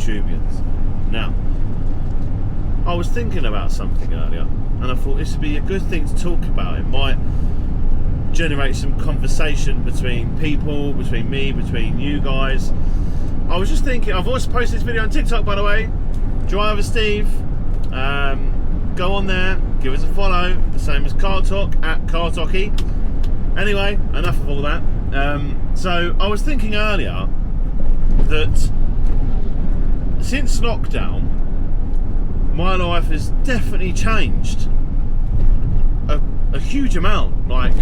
YouTubians. Now, I was thinking about something earlier, and I thought this would be a good thing to talk about. It might generate some conversation between people, between me, between you guys. I was just thinking, I've also posted this video on TikTok, by the way, Driver Steve. Go on there, give us a follow, the same as Car Talk, at Car Talky. Anyway, enough of all that. So I was thinking earlier that since lockdown, my life has definitely changed a huge amount. Like,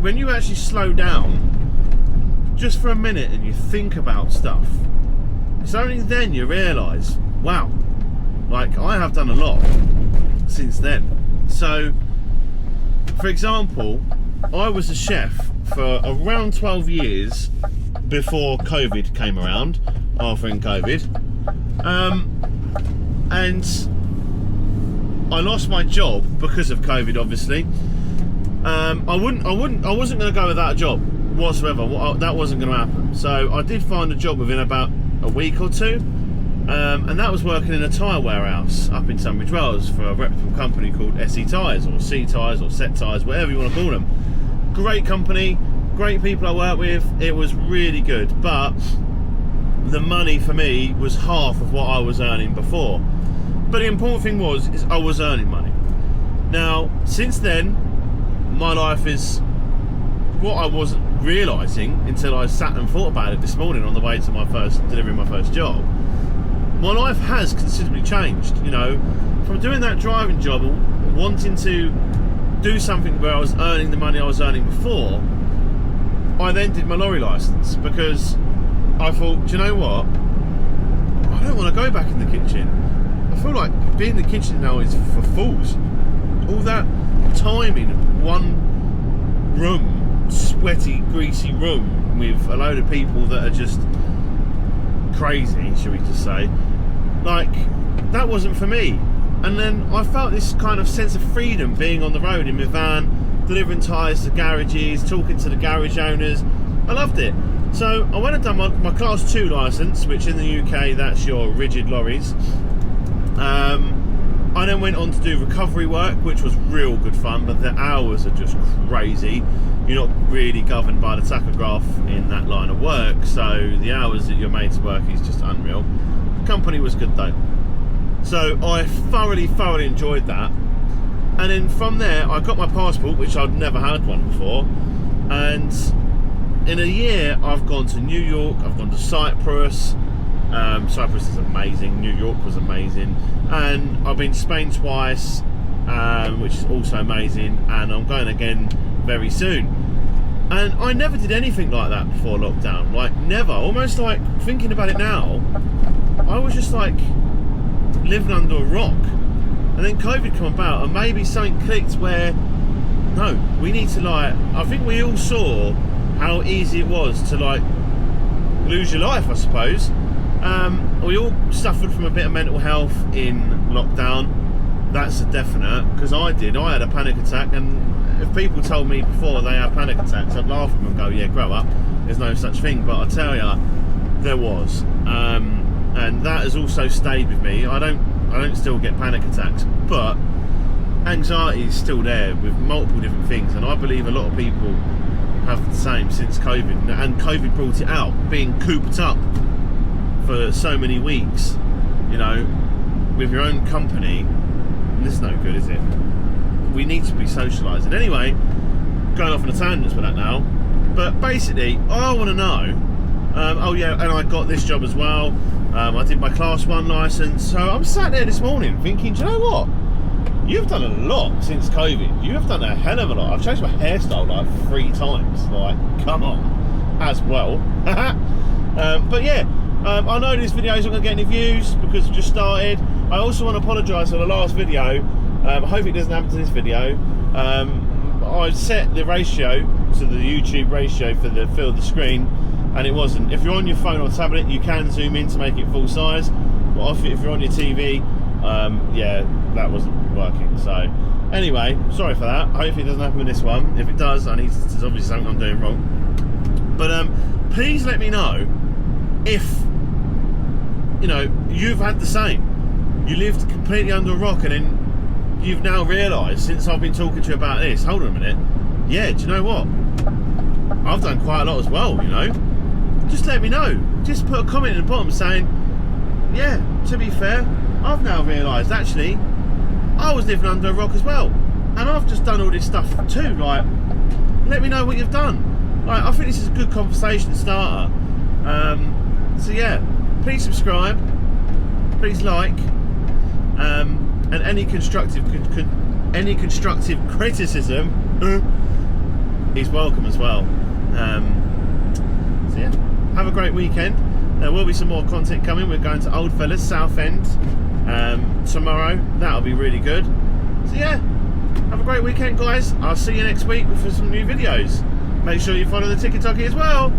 when you actually slow down just for a minute and you think about stuff, it's only then you realise, wow, like, I have done a lot since then. So, for example, I was a chef for around 12 years before COVID came around, after COVID. And I lost my job because of COVID, obviously. I wasn't going to go without a job whatsoever. That wasn't going to happen. So I did find a job within about a week or two. And that was working in a tyre warehouse up in Tunbridge Wells for a reputable company called SE Tyres, or C Tyres, or Set Tyres, whatever you want to call them. Great company, great people I work with. It was really good, but the money for me was half of what I was earning before. But the important thing is I was earning money. Now, since then, my life is what I wasn't realising until I sat and thought about it this morning on the way to delivering my first job. My life has considerably changed, you know, from doing that driving job, wanting to do something where I was earning the money I was earning before. I then did my lorry licence because I thought, do you know what? I don't want to go back in the kitchen. I feel like being in the kitchen now is for fools. All that time in one room, sweaty, greasy room with a load of people that are just crazy, should we just say, like, that wasn't for me. And then I felt this kind of sense of freedom being on the road in my van, delivering tyres to garages, talking to the garage owners. I loved it. So I went and done my Class 2 licence, which in the UK, that's your rigid lorries. I then went on to do recovery work, which was real good fun, but the hours are just crazy. You're not really governed by the tachograph in that line of work, so the hours that you're made to work is just unreal. The company was good though. So I thoroughly enjoyed that. And then from there, I got my passport, which I'd never had one before. And in a year, I've gone to New York, I've gone to Cyprus. Cyprus is amazing, New York was amazing. And I've been to Spain twice, which is also amazing. And I'm going again very soon. And I never did anything like that before lockdown. Like, never. Almost like, thinking about it now, I was just like living under a rock. And then COVID came about, and maybe something clicked where, no, we need to, like, I think we all saw how easy it was to, like, lose your life, I suppose. We all suffered from a bit of mental health in lockdown. That's a definite, because I did. I had a panic attack, and if people told me before they had panic attacks, I'd laugh at them and go, yeah, grow up. There's no such thing. But I tell you, there was. And that has also stayed with me. I don't still get panic attacks, but anxiety is still there with multiple different things, and I believe a lot of people have the same since COVID, and COVID brought it out, being cooped up for so many weeks, you know, with your own company. This is no good, is it? We need to be socialising. Anyway, going off on a tangent for that now, but basically, I want to know, oh yeah, and I got this job as well. I did my Class 1 licence, so I'm sat there this morning thinking, do you know what? You've done a lot since COVID. You have done a hell of a lot. I've changed my hairstyle like 3 times. Like, come on, as well. But yeah, I know this video isn't going to get any views because it just started. I also want to apologise for the last video. I hope it doesn't happen to this video. I set the ratio to the YouTube ratio for the fill of the screen, and it wasn't. If you're on your phone or tablet, you can zoom in to make it full size. But if you're on your TV, yeah, that wasn't working. So anyway, sorry for that. Hopefully it doesn't happen with this one. If it does, there's obviously something I'm doing wrong. But please let me know if you know, you've had the same. You lived completely under a rock, and then you've now realised, since I've been talking to you about this, hold on a minute, yeah, do you know what? I've done quite a lot as well, you know. Just let me know. Just put a comment in the bottom saying, yeah, to be fair, I've now realised, actually, I was living under a rock as well. And I've just done all this stuff too. Like, let me know what you've done. Like, I think this is a good conversation starter. So yeah, please subscribe, please like, and any constructive criticism is welcome as well. So yeah, have a great weekend. There will be some more content coming. We're going to Oldfellas, Southend, tomorrow. That'll be really good. So yeah, have a great weekend, guys. I'll see you next week for some new videos. Make sure you follow the TikTok as well.